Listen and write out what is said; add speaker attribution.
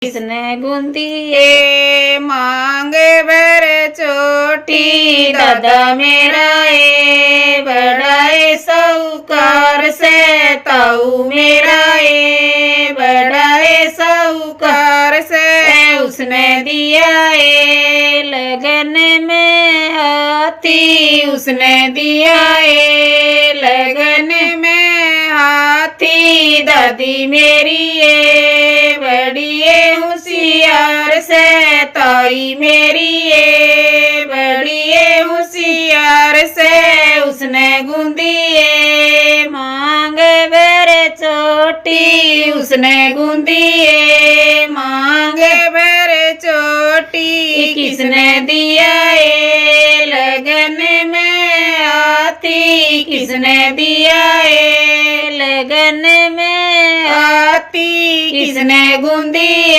Speaker 1: किसने गूंदी ए मांगे भर चोटी दादा मेरा ए बड़ाए साहूकार से ताऊ मेरा ए बड़ाए साहूकार से उसने दिया ए लगन में हाथी उसने दिया ए लगन में हाथी दादी मेरी ए बड़ी होशियार से ताई मेरी ए बड़ी होशियार से उसने गूंदी ए मांग भर चोटी उसने गूंदी ए मांग भर चोटी किसने दिया ए लगन में आती किसने दिया ए लगन में आती किसने गूंदी